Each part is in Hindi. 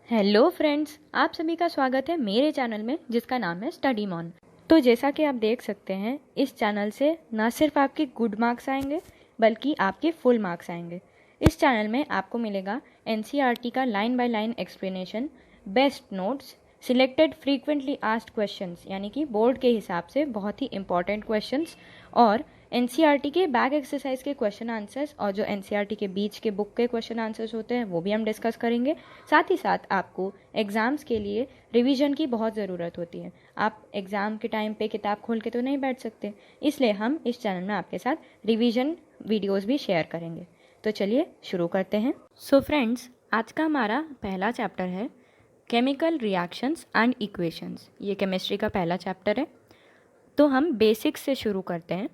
हेलो फ्रेंड्स, आप सभी का स्वागत है मेरे चैनल में जिसका नाम है स्टडी मॉन। तो जैसा कि आप देख सकते हैं, इस चैनल से ना सिर्फ आपके गुड मार्क्स आएंगे बल्कि आपके फुल मार्क्स आएंगे। इस चैनल में आपको मिलेगा एनसीईआरटी का line by line explanation, best notes, selected frequently asked questions यानी कि बोर्ड के हिसाब से बहुत ही इंपॉर्टेंट क्वेश्चंस, और एनसीईआरटी के बैक एक्सरसाइज के क्वेश्चन आंसर्स और जो एनसीईआरटी के बीच के बुक के क्वेश्चन आंसर्स होते हैं वो भी हम डिस्कस करेंगे। साथ ही साथ आपको एग्ज़ाम्स के लिए रिवीजन की बहुत ज़रूरत होती है। आप एग्ज़ाम के टाइम पे किताब खोल के तो नहीं बैठ सकते, इसलिए हम इस चैनल में आपके साथ रिवीजन वीडियोस भी शेयर करेंगे। तो चलिए शुरू करते हैं। सो फ्रेंड्स, आज का हमारा पहला चैप्टर है केमिकल रिएक्शंस एंड इक्वेशंस। ये केमिस्ट्री का पहला चैप्टर है। तो हम बेसिक्स से शुरू करते हैं।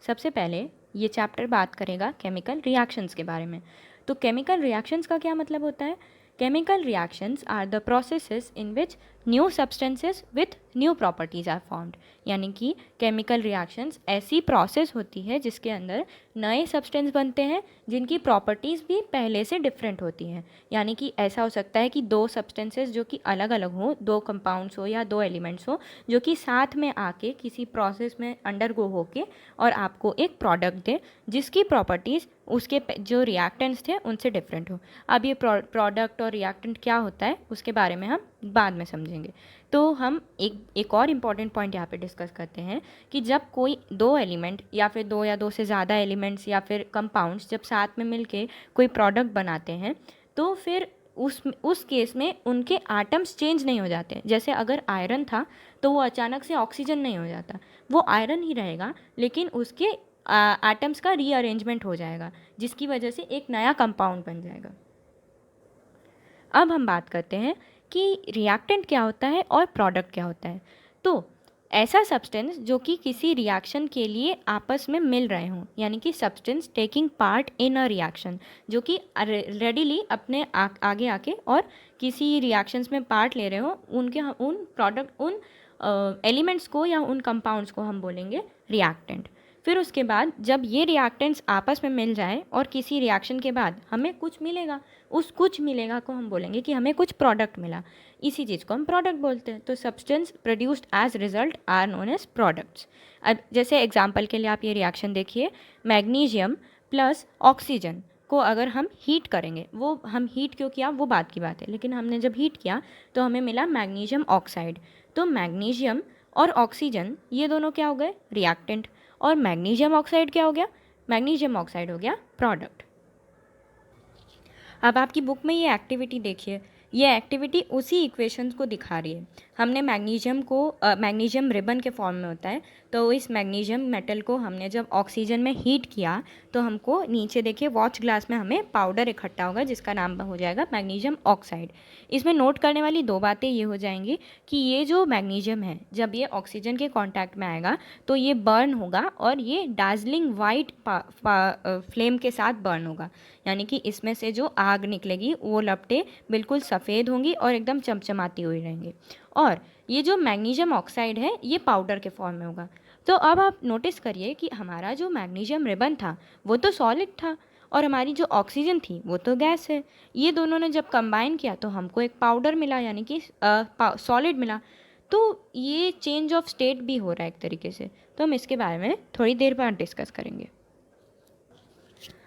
सबसे पहले ये चैप्टर बात करेगा केमिकल रिएक्शंस के बारे में। तो केमिकल रिएक्शंस का क्या मतलब होता है? Chemical reactions are the processes in which new substances with new properties are formed. यानी कि केमिकल रिएक्शंस ऐसी प्रोसेस होती है जिसके अंदर नए सब्सटेंस बनते हैं जिनकी प्रॉपर्टीज़ भी पहले से डिफरेंट होती हैं। यानी कि ऐसा हो सकता है कि दो सब्सटेंसेस जो कि अलग अलग हों, दो कंपाउंड्स हो या दो एलिमेंट्स हो, जो कि साथ में आके किसी प्रोसेस में अंडरगो होके और आपको एक प्रोडक्ट दे जिसकी प्रॉपर्टीज़ उसके जो रिएक्टेंट्स थे उनसे डिफरेंट हो। अब ये प्रोडक्ट और रिएक्टेंट क्या होता है उसके बारे में हम बाद में समझेंगे। तो हम एक और इम्पॉर्टेंट पॉइंट यहाँ पे डिस्कस करते हैं कि जब कोई दो एलिमेंट या फिर दो या दो से ज़्यादा एलिमेंट्स या फिर कंपाउंड्स जब साथ में मिलके कोई प्रोडक्ट बनाते हैं तो फिर उस केस में उनके एटम्स चेंज नहीं हो जाते। जैसे अगर आयरन था तो वो अचानक से ऑक्सीजन नहीं हो जाता, वो आयरन ही रहेगा, लेकिन उसके एटम्स का रीअरेंजमेंट हो जाएगा जिसकी वजह से एक नया कंपाउंड बन जाएगा। अब हम बात करते हैं कि रिएक्टेंट क्या होता है और प्रोडक्ट क्या होता है। तो ऐसा सब्सटेंस जो कि किसी रिएक्शन के लिए आपस में मिल रहे हों, यानी कि substance taking part in a reaction, जो कि रेडिली अपने आगे आके और किसी रिएक्शंस में पार्ट ले रहे हों, उन प्रोडक्ट उन एलिमेंट्स को या उन कंपाउंड्स को हम बोलेंगे रिएक्टेंट। फिर उसके बाद जब ये रिएक्टेंट्स आपस में मिल जाए और किसी रिएक्शन के बाद हमें कुछ मिलेगा, उस कुछ मिलेगा को हम बोलेंगे कि हमें कुछ प्रोडक्ट मिला। इसी चीज़ को हम प्रोडक्ट बोलते हैं। तो substance produced as result are known as products. अब जैसे एग्जांपल के लिए आप ये रिएक्शन देखिए, मैग्नीशियम प्लस ऑक्सीजन को अगर हम हीट करेंगे, वो हम हीट क्यों किया वो बात की बात है, लेकिन हमने जब हीट किया तो हमें मिला मैग्नीशियम ऑक्साइड। तो मैग्नीशियम और ऑक्सीजन ये दोनों क्या हो गए? रिएक्टेंट। और मैग्नीशियम ऑक्साइड क्या हो गया? मैग्नीशियम ऑक्साइड हो गया प्रोडक्ट। अब आपकी बुक में ये एक्टिविटी देखिए, ये एक्टिविटी उसी इक्वेशंस को दिखा रही है। हमने मैग्नीशियम रिबन के फॉर्म में होता है, तो इस मैग्नीशियम मेटल को हमने जब ऑक्सीजन में हीट किया तो हमको नीचे देखिए वॉच ग्लास में हमें पाउडर इकट्ठा होगा जिसका नाम हो जाएगा मैग्नीशियम ऑक्साइड। इसमें नोट करने वाली दो बातें ये हो जाएंगी कि ये जो मैग्नीशियम है जब ये ऑक्सीजन के कॉन्टैक्ट में आएगा तो ये बर्न होगा और ये डार्जलिंग वाइट फ्लेम के साथ बर्न होगा। यानी कि इसमें से जो आग निकलेगी वो लपटें बिल्कुल सफ़ेद होंगी और एकदम चमचमाती हुई रहेंगी। और ये जो मैग्नीशियम ऑक्साइड है ये पाउडर के फॉर्म में होगा। तो अब आप नोटिस करिए कि हमारा जो मैग्नीशियम रिबन था वो तो सॉलिड था और हमारी जो ऑक्सीजन थी वो तो गैस है। ये दोनों ने जब कंबाइन किया तो हमको एक पाउडर मिला, यानी कि सॉलिड मिला। तो ये चेंज ऑफ स्टेट भी हो रहा है एक तरीके से। तो हम इसके बारे में थोड़ी देर बाद डिस्कस करेंगे।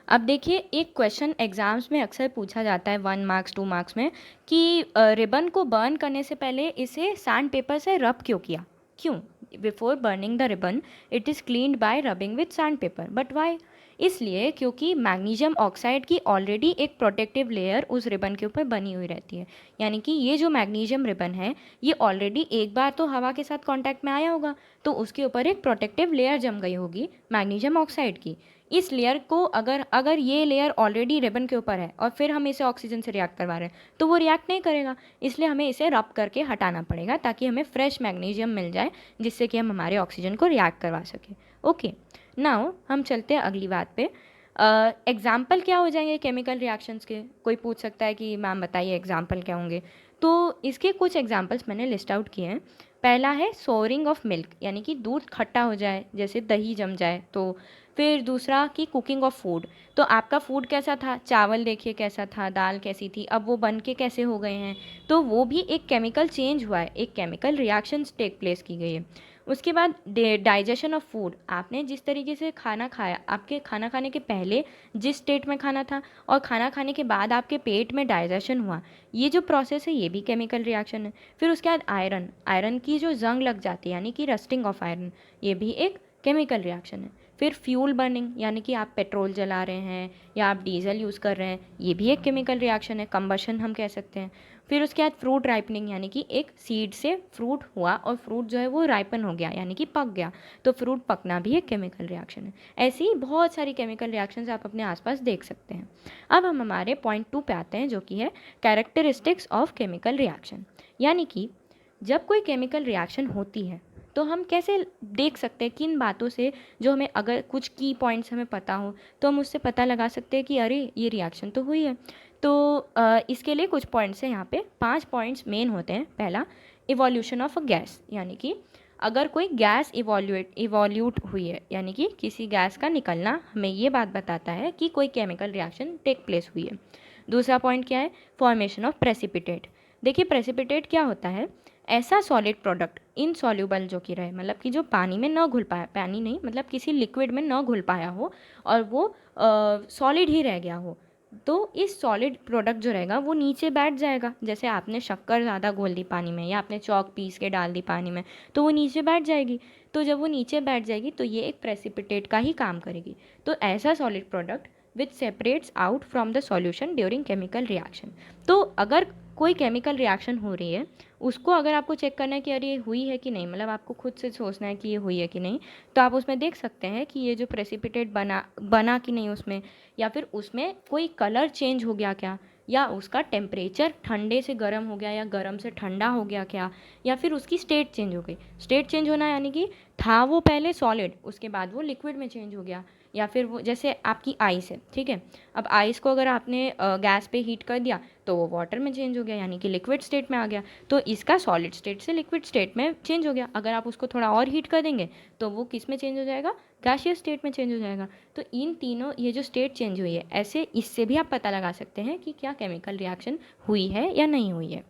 अब देखिए, एक क्वेश्चन एग्ज़ाम्स में अक्सर पूछा जाता है 1 मार्क्स 2 मार्क्स में कि रिबन को बर्न करने से पहले इसे सैंड पेपर से रब क्यों किया? क्यों? Before burning the ribbon it is cleaned bye rubbing with sand paper, but why? इसलिए क्योंकि मैग्नीशियम ऑक्साइड की ऑलरेडी एक प्रोटेक्टिव लेयर उस रिबन के ऊपर बनी हुई रहती है। यानी कि ये जो मैग्नीशियम रिबन है ये ऑलरेडी एक बार तो हवा के साथ कांटेक्ट में आया होगा, तो उसके ऊपर एक प्रोटेक्टिव लेयर जम गई होगी मैग्नीशियम ऑक्साइड की। इस लेयर को अगर ये लेयर ऑलरेडी रिबन के ऊपर है और फिर हम इसे ऑक्सीजन से रिएक्ट करवा रहे हैं तो वो रिएक्ट नहीं करेगा, इसलिए हमें इसे रब करके हटाना पड़ेगा ताकि हमें फ्रेश मैग्नीशियम मिल जाए जिससे कि हम हमारे ऑक्सीजन को रिएक्ट करवा सकें। ओके, नाउ हम चलते हैं अगली बात पे। एग्जाम्पल क्या हो जाएंगे केमिकल रिएक्शंस के? कोई पूछ सकता है कि मैम बताइए एग्जाम्पल क्या होंगे। तो इसके कुछ एग्जाम्पल्स मैंने लिस्ट आउट किए हैं। पहला है सोरिंग ऑफ मिल्क, यानी कि दूध खट्टा हो जाए, जैसे दही जम जाए तो। फिर दूसरा कि कुकिंग ऑफ फूड, तो आपका फूड कैसा था, चावल देखिए कैसा था, दाल कैसी थी, अब वो बन के कैसे हो गए हैं, तो वो भी एक केमिकल चेंज हुआ है, एक केमिकल रिएक्शन टेक प्लेस की गई है। उसके बाद डाइजेशन ऑफ फूड, आपने जिस तरीके से खाना खाया, आपके खाना खाने के पहले जिस स्टेट में खाना था और खाना खाने के बाद आपके पेट में डाइजेशन हुआ, ये जो प्रोसेस है ये भी केमिकल रिएक्शन है। फिर उसके बाद आयरन, आयरन की जो जंग लग जाती है यानी कि रस्टिंग ऑफ आयरन, ये भी एक केमिकल रिएक्शन है। फिर फ्यूल बर्निंग, यानी कि आप पेट्रोल जला रहे हैं या आप डीजल यूज़ कर रहे हैं, ये भी एक केमिकल रिएक्शन है, कंबशन हम कह सकते हैं। फिर उसके बाद फ्रूट राइपनिंग, यानी कि एक सीड से फ्रूट हुआ और फ्रूट जो है वो राइपन हो गया यानी कि पक गया, तो फ्रूट पकना भी एक केमिकल रिएक्शन है। ऐसी ही बहुत सारी केमिकल रिएक्शंस आप अपने आसपास देख सकते हैं। अब हम हमारे पॉइंट 2 पे आते हैं, जो कि है कैरेक्टरिस्टिक्स ऑफ केमिकल रिएक्शन, यानी कि जब कोई केमिकल रिएक्शन होती है तो हम कैसे देख सकते हैं, किन बातों से, जो हमें अगर कुछ की पॉइंट्स हमें पता हो तो हम उससे पता लगा सकते हैं कि अरे ये रिएक्शन तो हुई है। तो इसके लिए कुछ पॉइंट्स हैं यहाँ पे, 5 पॉइंट्स मेन होते हैं। पहला, इवोल्यूशन ऑफ अ गैस, यानी कि अगर कोई गैस इवोल्यूट हुई है, यानी कि किसी गैस का निकलना हमें ये बात बताता है कि कोई केमिकल रिएक्शन टेक प्लेस हुई है। दूसरा पॉइंट क्या है, फॉर्मेशन ऑफ प्रेसिपिटेट। देखिए प्रेसिपिटेट क्या होता है, ऐसा सॉलिड प्रोडक्ट इनसॉल्यूबल जो कि रहे, मतलब कि जो पानी में न घुल पाया, पानी नहीं मतलब किसी लिक्विड में न घुल पाया हो और वो सॉलिड ही रह गया हो, तो इस सॉलिड प्रोडक्ट जो रहेगा वो नीचे बैठ जाएगा। जैसे आपने शक्कर ज़्यादा घोल दी पानी में या आपने चौक पीस के डाल दी पानी में, तो वो नीचे बैठ जाएगी। तो जब वो नीचे बैठ जाएगी तो ये एक प्रेसिपिटेट का ही काम करेगी। तो ऐसा solid product which separates out from the solution during chemical reaction. तो अगर कोई केमिकल रिएक्शन हो रही है, उसको अगर आपको चेक करना है कि अरे ये हुई है कि नहीं, मतलब आपको खुद से सोचना है कि ये हुई है कि नहीं, तो आप उसमें देख सकते हैं कि ये जो प्रेसिपिटेट बना कि नहीं उसमें, या फिर उसमें कोई कलर चेंज हो गया क्या, या उसका टेम्परेचर ठंडे से गर्म हो गया या गर्म से ठंडा हो गया क्या, या फिर उसकी स्टेट चेंज हो गई। स्टेट चेंज होना यानी कि था वो पहले सॉलिड, उसके बाद वो लिक्विड में चेंज हो गया। या फिर वो जैसे आपकी आइस है, ठीक है, अब आइस को अगर आपने गैस पे हीट कर दिया तो वो वाटर में चेंज हो गया यानी कि लिक्विड स्टेट में आ गया, तो इसका सॉलिड स्टेट से लिक्विड स्टेट में चेंज हो गया। अगर आप उसको थोड़ा और हीट कर देंगे तो वो किस में चेंज हो जाएगा, गैसियस स्टेट में चेंज हो जाएगा। तो इन तीनों, ये जो स्टेट चेंज हुई है, ऐसे इससे भी आप पता लगा सकते हैं कि क्या केमिकल रिएक्शन हुई है या नहीं हुई है।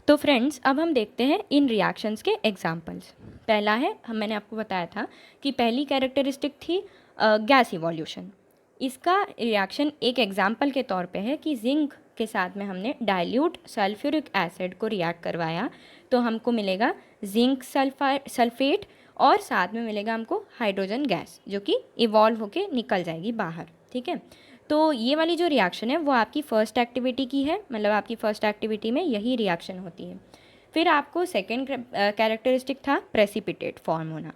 तो फ्रेंड्स, अब हम देखते हैं इन रिएक्शंस के एग्जांपल्स। पहला है, मैंने आपको बताया था कि पहली कैरेक्टरिस्टिक थी गैस इवोल्यूशन। इसका रिएक्शन एक एग्जांपल के तौर पे है कि जिंक के साथ में हमने डाइल्यूट सल्फ्यूरिक एसिड को रिएक्ट करवाया तो हमको मिलेगा जिंक सल्फेट, और साथ में मिलेगा हमको हाइड्रोजन गैस जो कि इवॉल्व होके निकल जाएगी बाहर, ठीक है। तो ये वाली जो रिएक्शन है वो आपकी फ़र्स्ट एक्टिविटी की है, मतलब आपकी फ़र्स्ट एक्टिविटी में यही रिएक्शन होती है। फिर आपको सेकेंड कैरेक्टरिस्टिक था प्रेसिपिटेट फॉर्म होना।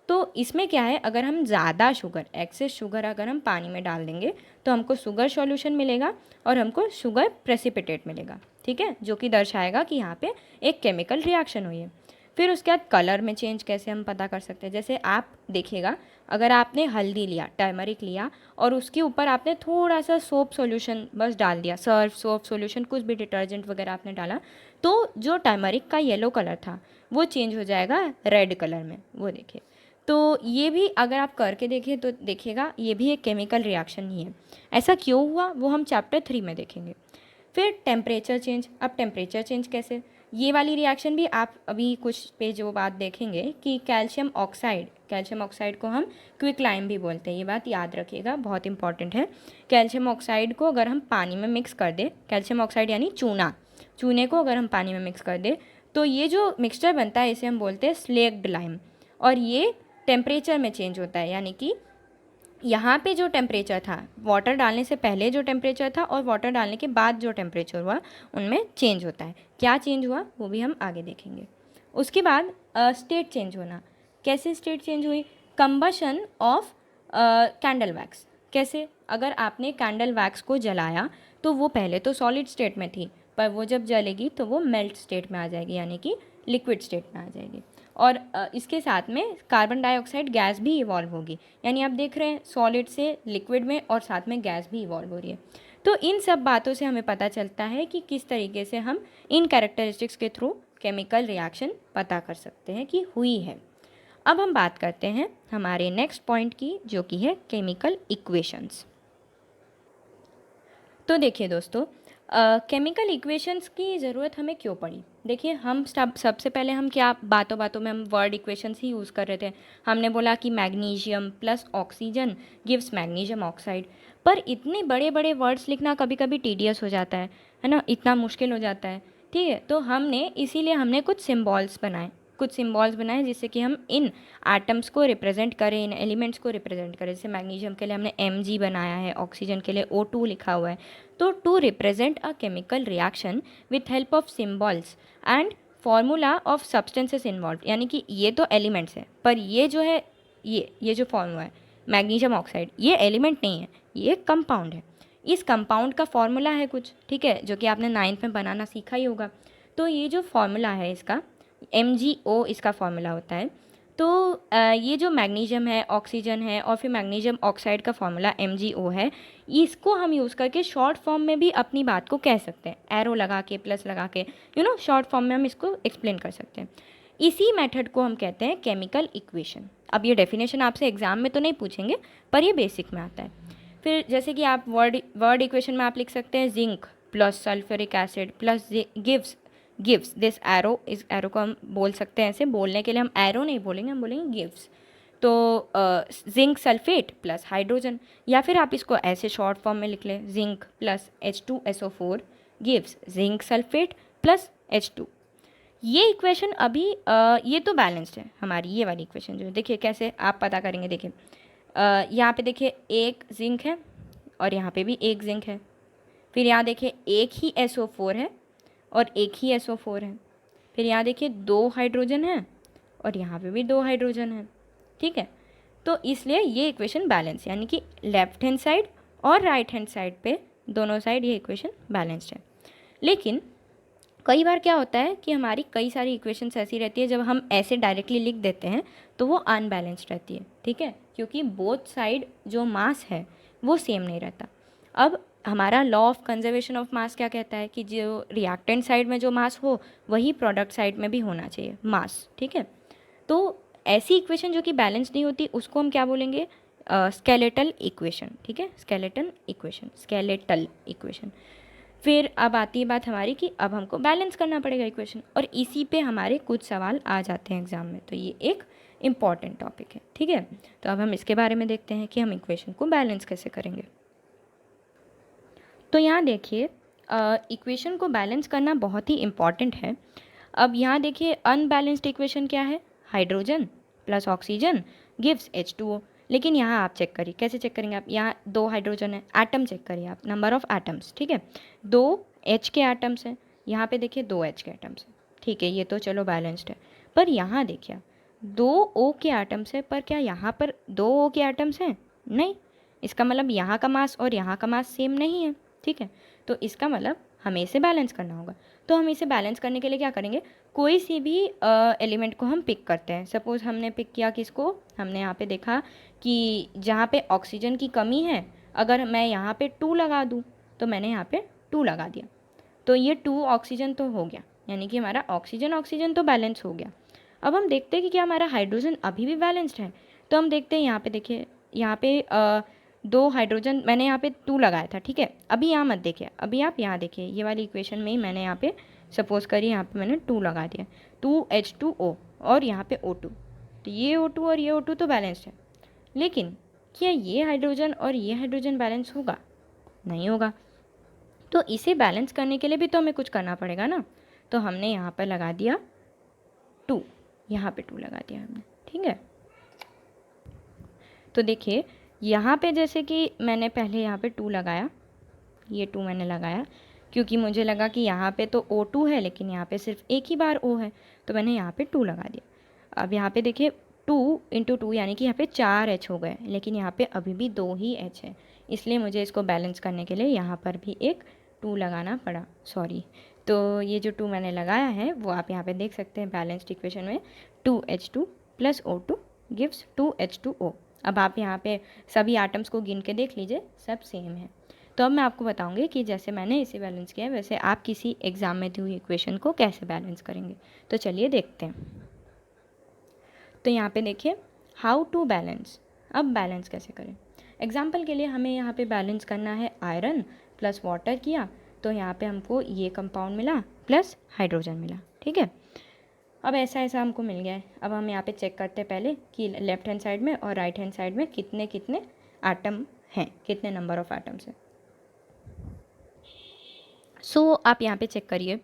तो इसमें क्या है, अगर हम ज़्यादा शुगर, एक्सेस शुगर अगर हम पानी में डाल देंगे तो हमको शुगर सॉल्यूशन मिलेगा और हमको शुगर प्रेसिपिटेट मिलेगा, ठीक है, जो कि दर्शाएगा कि यहाँ पे एक केमिकल रिएक्शन हुई है। फिर उसके बाद कलर में चेंज कैसे हम पता कर सकते हैं, जैसे आप देखिएगा, अगर आपने हल्दी लिया, टर्मरिक लिया, और उसके ऊपर आपने थोड़ा सा सोप सॉल्यूशन बस डाल दिया, सर्फ सोप सॉल्यूशन, कुछ भी डिटर्जेंट वगैरह आपने डाला, तो जो टर्मरिक का येलो कलर था वो चेंज हो जाएगा रेड कलर में, वो देखिए। तो ये भी अगर आप करके देखिए तो देखिएगा ये भी एक केमिकल रिएक्शन ही है। ऐसा क्यों हुआ वो हम चैप्टर 3 में देखेंगे। फिर टेम्परेचर चेंज, अब टेम्परेचर चेंज कैसे, ये वाली रिएक्शन भी आप अभी कुछ पे जो बात देखेंगे कि कैल्शियम ऑक्साइड को हम क्विकलाइम भी बोलते हैं, ये बात याद रखिएगा, बहुत इंपॉर्टेंट है। कैल्शियम ऑक्साइड को अगर हम पानी में मिक्स कर दें, कैल्शियम ऑक्साइड यानी चूने को अगर हम पानी में मिक्स कर दें तो ये जो मिक्सचर बनता है इसे हम बोलते हैं स्लेक्ड लाइम, और ये टेम्परेचर में चेंज होता है, यानी कि यहाँ पे जो टेम्परेचर था, वाटर डालने से पहले जो टेम्परेचर था और वाटर डालने के बाद जो टेम्परेचर हुआ, उनमें चेंज होता है। क्या चेंज हुआ वो भी हम आगे देखेंगे। उसके बाद स्टेट चेंज होना, कैसे स्टेट चेंज हुई, कंबशन ऑफ कैंडल वैक्स। कैसे, अगर आपने कैंडल वैक्स को जलाया तो वो पहले तो सॉलिड स्टेट में थी, पर वो जब जलेगी तो वो मेल्ट स्टेट में आ जाएगी, यानी कि लिक्विड स्टेट में आ जाएगी। और इसके साथ में कार्बन डाइऑक्साइड गैस भी इवॉल्व होगी, यानी आप देख रहे हैं सॉलिड से लिक्विड में और साथ में गैस भी इवॉल्व हो रही है। तो इन सब बातों से हमें पता चलता है कि किस तरीके से हम इन कैरेक्टरिस्टिक्स के थ्रू केमिकल रिएक्शन पता कर सकते हैं कि हुई है। अब हम बात करते हैं हमारे नेक्स्ट पॉइंट की, जो कि है केमिकल इक्वेशंस। तो देखिए दोस्तों, केमिकल इक्वेशंस की ज़रूरत हमें क्यों पड़ी? देखिए, हम सबसे पहले हम क्या बातों बातों में हम वर्ड इक्वेशंस ही यूज़ कर रहे थे। हमने बोला कि magnesium plus oxygen gives magnesium oxide, पर इतने बड़े बड़े वर्ड्स लिखना कभी कभी टीडियस हो जाता है ना, इतना मुश्किल हो जाता है। ठीक है, तो इसीलिए हमने कुछ सिम्बॉल्स बनाए जिससे कि हम इन एटम्स को रिप्रेजेंट करें, इन एलिमेंट्स को रिप्रेजेंट करें। जैसे मैग्नीशियम के लिए हमने Mg बनाया है, ऑक्सीजन के लिए O2 लिखा हुआ है। तो to represent a chemical reaction with help of symbols and formula of substances involve, यानी कि ये तो एलिमेंट्स है, पर ये जो है ये जो फॉर्मूला है मैग्नीशियम ऑक्साइड, ये एलिमेंट नहीं है, ये कंपाउंड है। इस कंपाउंड का फॉर्मूला है कुछ, ठीक है, जो कि आपने 9th में बनाना सीखा ही होगा। तो ये जो फॉर्मूला है इसका MgO इसका फॉर्मूला होता है। तो ये जो मैग्नीशियम है, ऑक्सीजन है और फिर मैग्नीशियम ऑक्साइड का फॉर्मूला MgO है, इसको हम यूज़ करके शॉर्ट फॉर्म में भी अपनी बात को कह सकते हैं, एरो लगा के, प्लस लगा के, शॉर्ट फॉर्म में हम इसको एक्सप्लेन कर सकते हैं। इसी मेथड को हम कहते हैं केमिकल इक्वेशन। अब ये डेफिनेशन आपसे एग्जाम में तो नहीं पूछेंगे, पर ये बेसिक में आता है। फिर जैसे कि आप वर्ड इक्वेशन में आप लिख सकते हैं zinc plus sulphuric acid plus gives this arrow. इस एरो को हम बोल सकते हैं, ऐसे बोलने के लिए हम एरो नहीं बोलेंगे, हम बोलेंगे गिव्स। तो जिंक सल्फेट प्लस हाइड्रोजन, या फिर आप इसको ऐसे शॉर्ट फॉर्म में लिख लें, zinc plus H2SO4 gives zinc sulphate plus H2। ये इक्वेशन अभी ये तो बैलेंस्ड है हमारी, ये वाली इक्वेशन जो है। देखिए कैसे आप पता करेंगे, देखिए यहाँ पे देखिए एक जिंक है और यहाँ पे भी एक जिंक है। फिर यहाँ देखिए एक ही SO4 है और एक ही SO4 है। फिर यहाँ देखिए 2 हाइड्रोजन है और यहाँ पे भी 2 हाइड्रोजन है। ठीक है, तो इसलिए ये इक्वेशन बैलेंस, यानी कि लेफ्ट हैंड साइड और राइट हैंड साइड पे दोनों साइड ये इक्वेशन बैलेंस्ड है। लेकिन कई बार क्या होता है कि हमारी कई सारी इक्वेशंस ऐसी रहती है, जब हम ऐसे डायरेक्टली लिख देते हैं तो वो अनबैलेंस्ड रहती है। ठीक है, क्योंकि बोथ साइड जो मास है वो सेम नहीं रहता। अब हमारा law of conservation of mass क्या कहता है कि जो रिएक्टेंट साइड में जो मास हो वही प्रोडक्ट साइड में भी होना चाहिए मास। ठीक है, तो ऐसी इक्वेशन जो कि बैलेंस नहीं होती उसको हम क्या बोलेंगे? Skeletal equation. ठीक है, स्केलेटल इक्वेशन। फिर अब आती है बात हमारी कि अब हमको बैलेंस करना पड़ेगा इक्वेशन, और इसी पे हमारे कुछ सवाल आ जाते हैं एग्जाम में। तो ये एक इम्पॉर्टेंट टॉपिक है। ठीक है, तो अब हम इसके बारे में देखते हैं कि हम इक्वेशन को बैलेंस कैसे करेंगे। तो यहाँ देखिए, इक्वेशन को बैलेंस करना बहुत ही इम्पॉर्टेंट है। अब यहाँ देखिए अनबैलेंस्ड इक्वेशन क्या है? Hydrogen plus oxygen gives H2O। लेकिन यहाँ आप चेक करिए, कैसे चेक करेंगे आप? यहाँ 2 हाइड्रोजन है, एटम चेक करिए आप, नंबर ऑफ एटम्स। ठीक है, 2 H के एटम्स हैं, यहाँ पे देखिए 2 H के एटम्स हैं। ठीक है, ये तो चलो बैलेंस्ड है। पर यहाँ देखिए 2 O के एटम्स है, पर क्या यहाँ पर 2 O के एटम्स हैं? नहीं। इसका मतलब यहाँ का मास और यहाँ का मास सेम नहीं है। ठीक है, तो इसका मतलब हमें इसे बैलेंस करना होगा। तो हम इसे बैलेंस करने के लिए क्या करेंगे? कोई सी भी एलिमेंट को हम पिक करते हैं। सपोज़ हमने पिक किया किसको? हमने यहाँ पे देखा कि जहाँ पे ऑक्सीजन की कमी है, अगर मैं यहाँ पे 2 लगा दूँ, तो मैंने यहाँ पे 2 लगा दिया, तो ये 2 ऑक्सीजन तो हो गया, यानी कि हमारा ऑक्सीजन तो बैलेंस हो गया। अब हम देखते हैं कि क्या हमारा हाइड्रोजन अभी भी बैलेंस्ड है। तो हम देखते हैं यहाँ पे, देखिए यहाँ पे 2 हाइड्रोजन मैंने यहाँ पे 2 लगाया था। ठीक है, अभी यहाँ मत देखिए, अभी आप यहाँ देखिए, ये वाली इक्वेशन में ही मैंने यहाँ पे सपोज़ करिए यहाँ पे मैंने 2 लगा दिया, 2H2O और यहाँ पे O2। तो ये O2 और ये O2 तो बैलेंस्ड है, लेकिन क्या ये हाइड्रोजन और ये हाइड्रोजन बैलेंस होगा? नहीं होगा। तो इसे बैलेंस करने के लिए भी तो हमें कुछ करना पड़ेगा ना। तो हमने यहाँ पर लगा दिया 2, यहाँ पे 2 लगा दिया हमने। ठीक है, तो देखिए यहाँ पे जैसे कि मैंने पहले यहाँ पे 2 लगाया, ये 2 मैंने लगाया क्योंकि मुझे लगा कि यहाँ पे तो O2 है, लेकिन यहाँ पे सिर्फ एक ही बार O है, तो मैंने यहाँ पे 2 लगा दिया। अब यहाँ पे देखिए 2 × 2 यानी कि यहाँ पे 4 H हो गए, लेकिन यहाँ पे अभी भी 2 ही H है, इसलिए मुझे इसको बैलेंस करने के लिए यहाँ पर भी एक 2 लगाना पड़ा। सॉरी, तो ये जो 2 मैंने लगाया है वो आप यहाँ पे देख सकते हैं बैलेंस्ड इक्वेशन में, 2H2 + O2 गिव्स 2H2O। अब आप यहाँ पे सभी आटम्स को गिन के देख लीजिए, सब सेम है। तो अब मैं आपको बताऊंगी कि जैसे मैंने इसे बैलेंस किया है वैसे आप किसी एग्ज़ाम में दी हुई इक्वेशन को कैसे बैलेंस करेंगे। तो चलिए देखते हैं। तो यहाँ पे देखिए हाउ टू बैलेंस। अब बैलेंस कैसे करें। एग्जाम्पल के लिए हमें यहाँ पे बैलेंस करना है आयरन प्लस वाटर किया, तो यहाँ पे हमको ये कंपाउंड मिला प्लस हाइड्रोजन मिला, ठीक है। अब ऐसा ऐसा हमको मिल गया है। अब हम यहाँ पे चेक करते हैं पहले कि लेफ्ट हैंड साइड में और राइट हैंड साइड में कितने कितने एटम हैं, कितने नंबर ऑफ एटम्स हैं। सो आप यहाँ पे चेक करिए,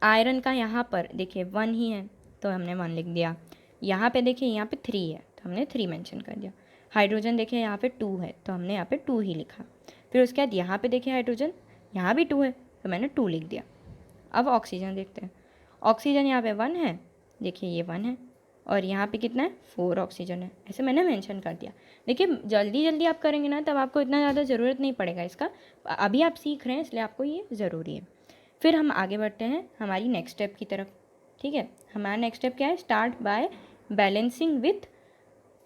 आयरन का यहाँ पर देखिए 1 ही है तो हमने 1 लिख दिया। यहाँ पे देखिए यहाँ पे 3 है तो हमने 3 मेंशन कर दिया। हाइड्रोजन देखिए यहाँ पे 2 है तो हमने यहाँ पे 2 ही लिखा। फिर उसके बाद यहाँ पे देखिए हाइड्रोजन यहाँ भी 2 है तो मैंने 2 लिख दिया। अब ऑक्सीजन देखते हैं। ऑक्सीजन यहाँ पे 1 है, देखिए ये 1 है, और यहाँ पे कितना है 4 ऑक्सीजन है, ऐसे मैंने मेंशन कर दिया। देखिए जल्दी जल्दी आप करेंगे ना तब आपको इतना ज़्यादा ज़रूरत नहीं पड़ेगा इसका, अभी आप सीख रहे हैं इसलिए आपको ये ज़रूरी है। फिर हम आगे बढ़ते हैं हमारी नेक्स्ट स्टेप की तरफ, ठीक है। हमारा नेक्स्ट स्टेप क्या है, start by balancing with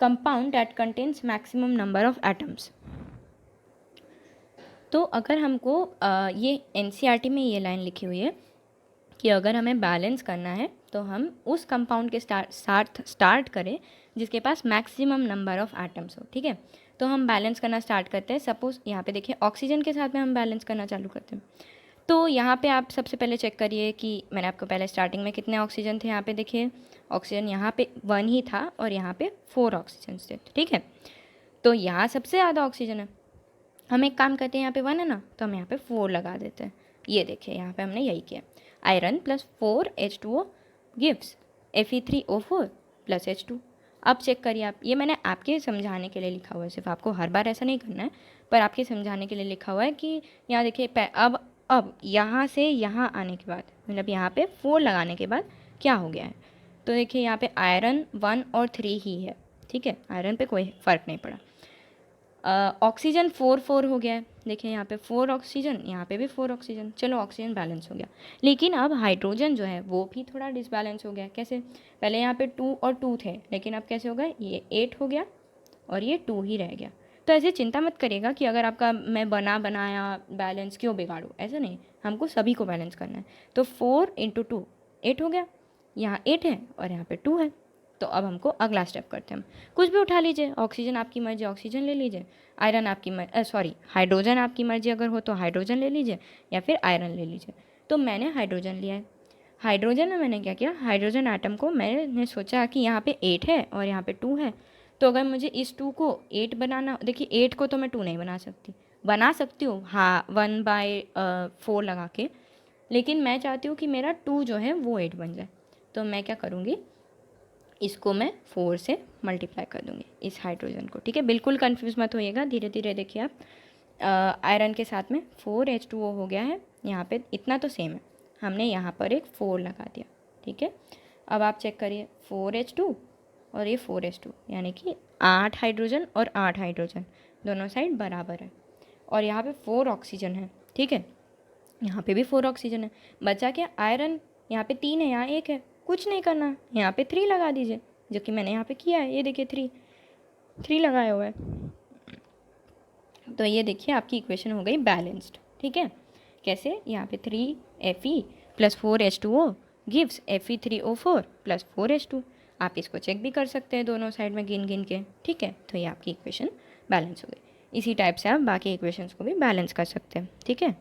compound that contains maximum number of atoms. तो अगर हमको ये एनसीईआरटी में ये लाइन लिखी हुई है कि अगर हमें बैलेंस करना है तो हम उस कंपाउंड के स्टार्ट करें जिसके पास मैक्सिमम नंबर ऑफ एटम्स हो, ठीक है। तो हम बैलेंस करना स्टार्ट करते हैं। सपोज़ यहाँ पे देखिए ऑक्सीजन के साथ में हम बैलेंस करना चालू करते हैं। तो यहाँ पे आप सबसे पहले चेक करिए कि मैंने आपको पहले स्टार्टिंग में कितने ऑक्सीजन थे। यहाँ पे देखिए ऑक्सीजन यहाँ पे 1 ही था और यहाँ पे 4 ऑक्सीजन थे, ठीक है। तो यहाँ सबसे ज़्यादा ऑक्सीजन है। हम एक काम करते हैं, यहाँ पे 1 है ना तो हम यहाँ पे 4 लगा देते हैं। ये देखिए यहाँ पे हमने यही किया, iron plus 4 H2O gives Fe3O4 plus H2। अब चेक करिए आप, ये मैंने आपके समझाने के लिए लिखा हुआ है, सिर्फ आपको हर बार ऐसा नहीं करना है, पर आपके समझाने के लिए लिखा हुआ है कि यहाँ देखिए अब यहाँ से यहाँ आने के बाद मतलब यहाँ पे 4 लगाने के बाद क्या हो गया है। तो देखिए यहाँ पे आयरन 1 और 3 ही है, ठीक है, आयरन पे कोई फ़र्क नहीं पड़ा। ऑक्सीजन 4 हो गया है, देखिए यहाँ पे 4 ऑक्सीजन, यहाँ पे भी 4 ऑक्सीजन, चलो ऑक्सीजन बैलेंस हो गया। लेकिन अब हाइड्रोजन जो है वो भी थोड़ा डिसबैलेंस हो गया। कैसे, पहले यहाँ पे 2 और 2 थे लेकिन अब कैसे हो गए, ये 8 हो गया और ये 2 ही रह गया। तो ऐसे चिंता मत करिएगा कि अगर आपका मैं बनाया बैलेंस क्यों बिगाड़ूँ, ऐसा नहीं, हमको सभी को बैलेंस करना है। तो 4 × 2 8 हो गया, यहाँ 8 है और यहाँ पे 2 है। तो अब हमको अगला स्टेप करते हैं, हम कुछ भी उठा लीजिए, ऑक्सीजन आपकी मर्जी ऑक्सीजन ले लीजिए, आयरन आपकी हाइड्रोजन आपकी मर्जी अगर हो तो हाइड्रोजन ले लीजिए या फिर आयरन ले लीजिए। तो मैंने हाइड्रोजन लिया है। हाइड्रोजन में मैंने क्या किया, हाइड्रोजन एटम को मैंने सोचा कि यहाँ पे 8 है और यहाँ पे 2 है, तो अगर मुझे इस 2 को 8 बनाना, देखिए 8 को तो मैं 2 नहीं बना सकती हूँ हाँ 1/4 लगा के, लेकिन मैं चाहती हूँ कि मेरा 2 जो है वो 8 बन जाए। तो मैं क्या करूँगी, इसको मैं 4 से मल्टीप्लाई कर दूँगी इस हाइड्रोजन को, ठीक है। बिल्कुल कंफ्यूज मत होइएगा, धीरे धीरे देखिए आप। आयरन के साथ में 4 H2O हो गया है, यहाँ पे इतना तो सेम है, हमने यहाँ पर एक 4 लगा दिया, ठीक है। अब आप चेक करिए 4 H2 और ये 4 H2 यानी कि 8 हाइड्रोजन और 8 हाइड्रोजन दोनों साइड बराबर है, और यहाँ पे 4 ऑक्सीजन है, ठीक है, यहाँ पे भी 4 ऑक्सीजन है। बचा क्या, आयरन यहाँ पे 3 है, यहाँ 1 है, कुछ नहीं करना, यहाँ पे 3 लगा दीजिए, जो कि मैंने यहाँ पे किया है, ये देखिए 3 लगाया हुआ है। तो ये देखिए आपकी इक्वेशन हो गई बैलेंस्ड, ठीक है। कैसे, यहाँ पे 3 Fe plus 4 H2O gives Fe3O4 plus 4 H2। आप इसको चेक भी कर सकते हैं दोनों साइड में गिन गिन के, ठीक है। तो ये आपकी इक्वेशन बैलेंस हो गई। इसी टाइप से आप बाकी इक्वेशंस को भी बैलेंस कर सकते हैं, ठीक है।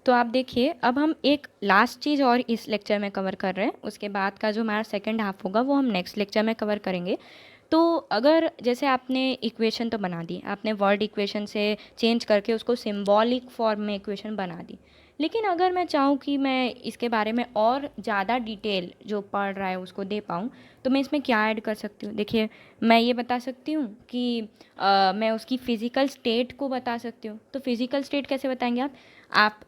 तो आप देखिए अब हम एक लास्ट चीज़ और इस लेक्चर में कवर कर रहे हैं, उसके बाद का जो हमारा सेकंड हाफ होगा वो हम नेक्स्ट लेक्चर में कवर करेंगे। तो अगर जैसे आपने इक्वेशन तो बना दी, आपने वर्ड इक्वेशन से चेंज करके उसको सिंबॉलिक फॉर्म में इक्वेशन बना दी, लेकिन अगर मैं चाहूँ कि मैं इसके बारे में और ज़्यादा डिटेल जो पढ़ रहा है उसको दे पाऊँ, तो मैं इसमें क्या ऐड कर सकती हूँ। देखिए मैं ये बता सकती हूँ कि मैं उसकी फ़िज़िकल स्टेट को बता सकती हूँ। तो फिज़िकल स्टेट कैसे बताएंगे आप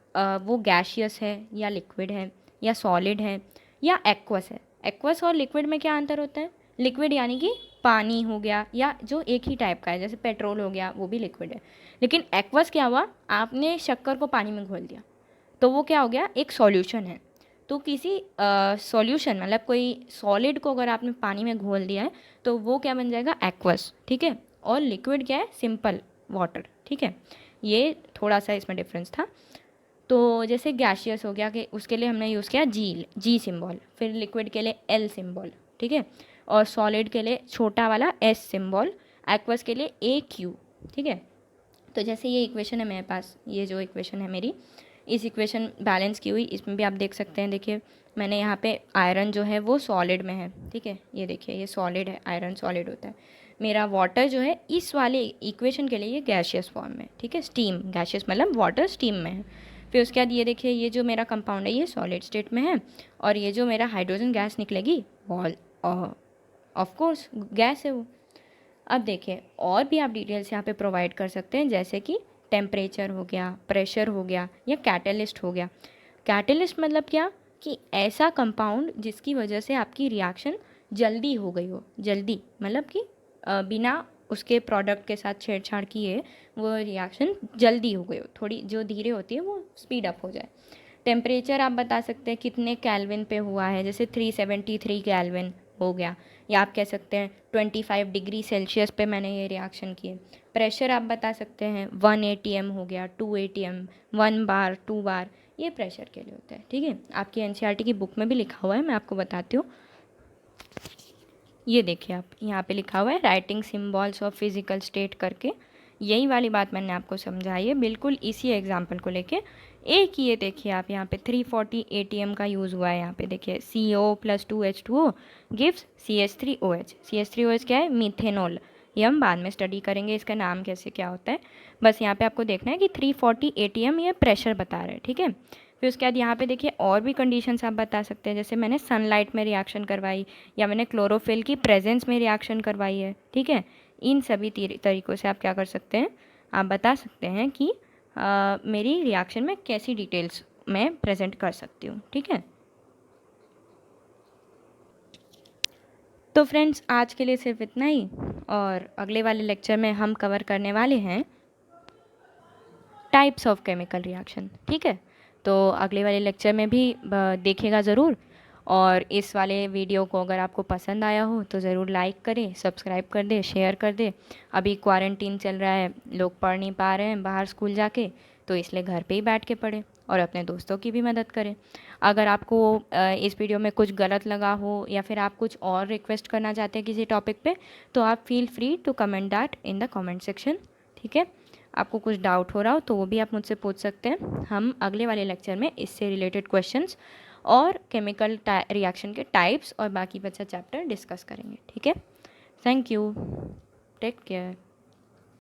वो गैशियस है या लिक्विड है या सॉलिड है या एक्वस है। एक्वस और लिक्विड में क्या अंतर होता है, लिक्विड यानी कि पानी हो गया या जो एक ही टाइप का है, जैसे पेट्रोल हो गया वो भी लिक्विड है। लेकिन एक्वस क्या हुआ, आपने शक्कर को पानी में घोल दिया तो वो क्या हो गया, एक सॉल्यूशन है। तो किसी सॉल्यूशन मतलब कोई सॉलिड को अगर आपने पानी में घोल दिया है तो वो क्या बन जाएगा, एक्वस, ठीक है। और लिक्विड क्या है, सिंपल वाटर, ठीक है। ये थोड़ा सा इसमें डिफरेंस था। तो जैसे गैशियस हो गया कि उसके लिए हमने यूज़ किया जी सिंबल, फिर लिक्विड के लिए एल सिंबल, ठीक है, और सॉलिड के लिए छोटा वाला एस सिंबल, एक्वस के लिए ए क्यू, ठीक है। तो जैसे ये इक्वेशन है मेरे पास, ये जो इक्वेशन है मेरी, इस इक्वेशन बैलेंस की हुई, इसमें भी आप देख सकते हैं, देखिए मैंने यहाँ पे आयरन जो है वो सॉलिड में है, ठीक है, ये देखिए ये सॉलिड है, आयरन सॉलिड होता है। मेरा वाटर जो है इस वाले इक्वेशन के लिए ये गैशियस फॉर्म में, ठीक है, स्टीम, गैशियस मतलब वाटर स्टीम में है। फिर उसके बाद ये देखिए ये जो मेरा कंपाउंड है ये सॉलिड स्टेट में है, और ये जो मेरा हाइड्रोजन गैस निकलेगी वॉल ऑफ कोर्स गैस है वो। अब देखिए और भी आप डिटेल्स यहाँ पे प्रोवाइड कर सकते हैं, जैसे कि टेम्परेचर हो गया, प्रेशर हो गया, या कैटलिस्ट हो गया। कैटलिस्ट मतलब क्या, कि ऐसा कंपाउंड जिसकी वजह से आपकी रिएक्शन जल्दी हो गई हो, जल्दी मतलब कि बिना उसके प्रोडक्ट के साथ छेड़छाड़ किए वो रिएक्शन जल्दी हो गई हो, थोड़ी जो धीरे होती है वो स्पीड अप हो जाए। टेम्परेचर आप बता सकते हैं कितने केल्विन पे हुआ है, जैसे 373 केल्विन हो गया, या आप कह सकते हैं 25 डिग्री सेल्सियस पे मैंने ये रिएक्शन किए। प्रेशर आप बता सकते हैं 1 atm हो गया, 2 atm, 1 बार, 2 बार, ये प्रेशर के लिए होता है, ठीक है। आपकी एनसीईआरटी की बुक में भी लिखा हुआ है, मैं आपको बताती हूँ। ये देखिए आप यहाँ पे लिखा हुआ है writing symbols of physical state करके, यही वाली बात मैंने आपको समझाई है, बिल्कुल इसी एग्जाम्पल को लेके। एक ये देखिए आप यहाँ पे 340 atm का यूज़ हुआ है, यहाँ पे देखिए CO+2H2O गिव्स CH3OH। CH3OH क्या है, मीथेनॉल, ये हम बाद में स्टडी करेंगे इसका नाम कैसे क्या होता है। बस यहाँ पे आपको देखना है कि 340 atm ये प्रेशर बता रहे हैं, ठीक है। फिर उसके बाद यहाँ पे देखिए और भी कंडीशंस आप बता सकते हैं, जैसे मैंने सनलाइट में रिएक्शन करवाई, या मैंने क्लोरोफिल की प्रेजेंस में रिएक्शन करवाई है, ठीक है। इन सभी तरीक़ों से आप क्या कर सकते हैं, आप बता सकते हैं कि मेरी रिएक्शन में कैसी डिटेल्स मैं प्रेजेंट कर सकती हूँ, ठीक है। तो फ्रेंड्स आज के लिए सिर्फ इतना ही, और अगले वाले लेक्चर में हम कवर करने वाले हैं टाइप्स ऑफ केमिकल रिएक्शन, ठीक है। तो अगले वाले लेक्चर में भी देखिएगा ज़रूर, और इस वाले वीडियो को अगर आपको पसंद आया हो तो ज़रूर लाइक करें, सब्सक्राइब कर दें, शेयर कर दें। अभी क्वारंटीन चल रहा है, लोग पढ़ नहीं पा रहे हैं बाहर स्कूल जाके, तो इसलिए घर पे ही बैठ के पढ़ें, और अपने दोस्तों की भी मदद करें। अगर आपको इस वीडियो में कुछ गलत लगा हो, या फिर आप कुछ और रिक्वेस्ट करना चाहते हैं किसी टॉपिक पे, तो आप feel free to comment that in the comment section, ठीक है। आपको कुछ डाउट हो रहा हो तो वो भी आप मुझसे पूछ सकते हैं। हम अगले वाले लेक्चर में इससे रिलेटेड क्वेश्चंस और केमिकल रिएक्शन के टाइप्स और बाकी बचा चैप्टर डिस्कस करेंगे, ठीक है। Thank you, take care.